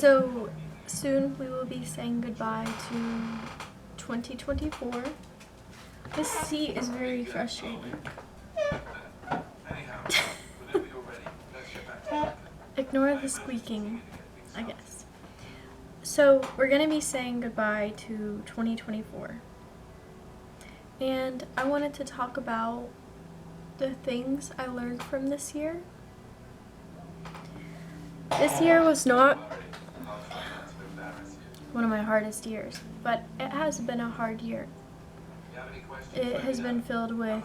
So soon we will be saying goodbye to 2024. This seat is very frustrating. Ignore the squeaking, I guess. So we're going to be saying goodbye to 2024. And I wanted to talk about the things I learned from this year. This year was not one of my hardest years, but it has been a hard year. It has been filled with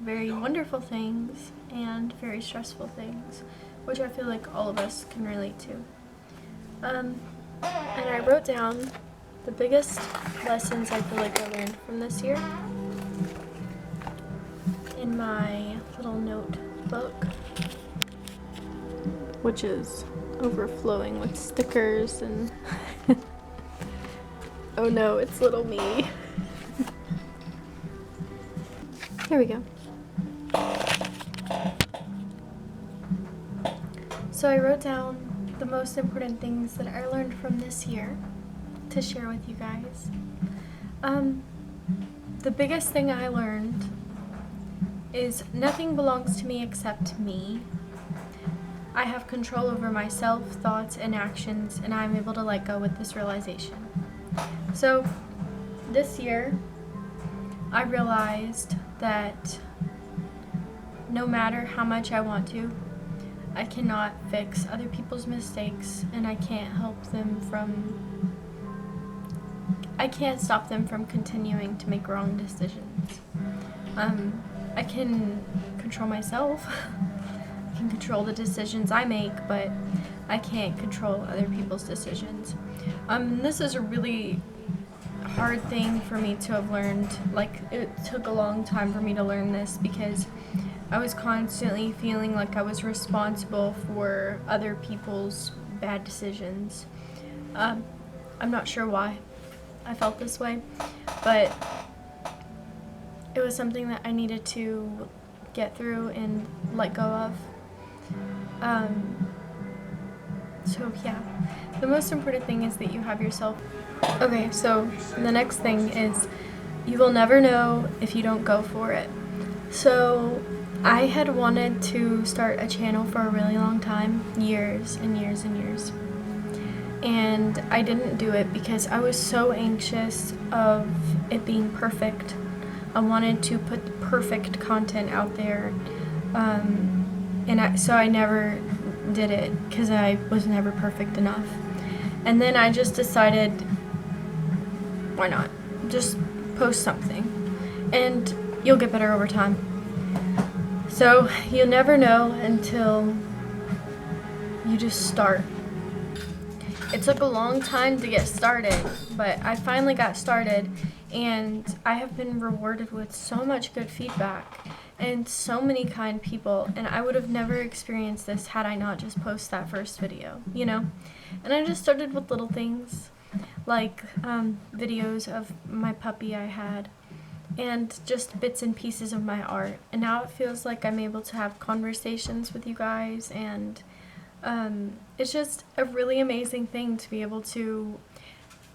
very wonderful things and very stressful things, which I feel like all of us can relate to. And I wrote down the biggest lessons I feel like I learned from this year in my little notebook, which is overflowing with stickers and oh no, it's little me. Here we go. So I wrote down the most important things that I learned from this year to share with you guys. The biggest thing I learned is nothing belongs to me except me. I have control over myself, thoughts, and actions, and I'm able to let go with this realization. So this year, I realized that no matter how much I want to, I cannot fix other people's mistakes, and I can't stop them from continuing to make wrong decisions. I can control myself. I can control the decisions I make, but I can't control other people's decisions. This is a really hard thing for me to have learned. Like, it took a long time for me to learn this because I was constantly feeling like I was responsible for other people's bad decisions. I'm not sure why I felt this way, but it was something that I needed to get through and let go of. So yeah, the most important thing is that you have yourself. Okay, so the next thing is you will never know if you don't go for it. So I had wanted to start a channel for a really long time, years and years and years. And I didn't do it because I was so anxious of it being perfect. I wanted to put perfect content out there. So I never did it because I was never perfect enough. And then I just decided, why not? Just post something and you'll get better over time. So you'll never know until you just start. It took a long time to get started, but I finally got started, and I have been rewarded with so much good feedback and so many kind people, and I would have never experienced this had I not just posted that first video, you know? And I just started with little things, like videos of my puppy I had, and just bits and pieces of my art. And now it feels like I'm able to have conversations with you guys, and it's just a really amazing thing to be able to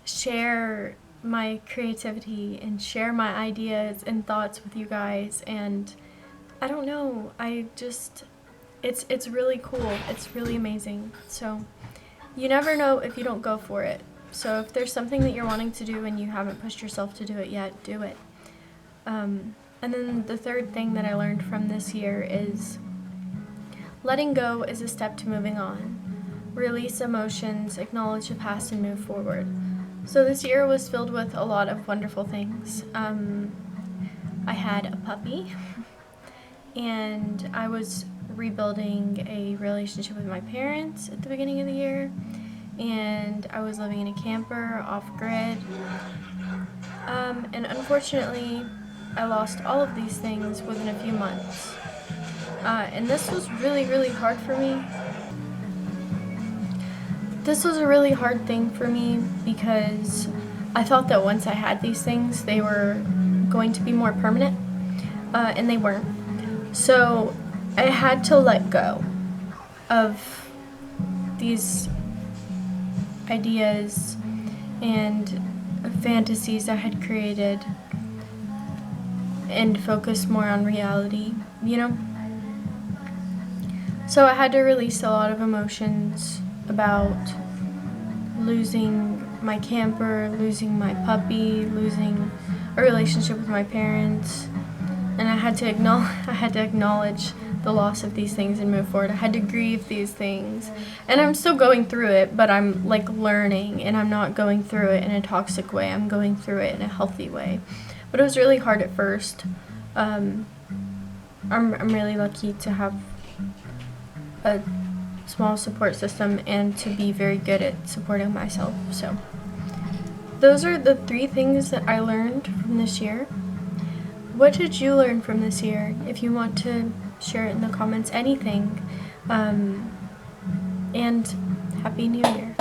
share my creativity and share my ideas and thoughts with you guys. And I don't know, it's really cool. It's really amazing. So you never know if you don't go for it. So if there's something that you're wanting to do and you haven't pushed yourself to do it yet, do it. And then the third thing that I learned from this year is letting go is a step to moving on. Release emotions, acknowledge the past, and move forward. So this year was filled with a lot of wonderful things. I had a puppy, and I was rebuilding a relationship with my parents at the beginning of the year, and I was living in a camper off-grid. And unfortunately, I lost all of these things within a few months. And this was really, really hard for me. This was a really hard thing for me because I thought that once I had these things, they were going to be more permanent, and they weren't. So I had to let go of these ideas and fantasies I had created and focus more on reality, you know? So I had to release a lot of emotions about losing my camper, losing my puppy, losing a relationship with my parents, and I had to acknowledge the loss of these things and move forward. I had to grieve these things, and I'm still going through it, but I'm like learning, and I'm not going through it in a toxic way. I'm going through it in a healthy way. But it was really hard at first. I'm really lucky to have a small support system and to be very good at supporting myself. So those are the 3 things that I learned from this year. What did you learn from this year? If you want to share it in the comments, anything. And Happy New Year.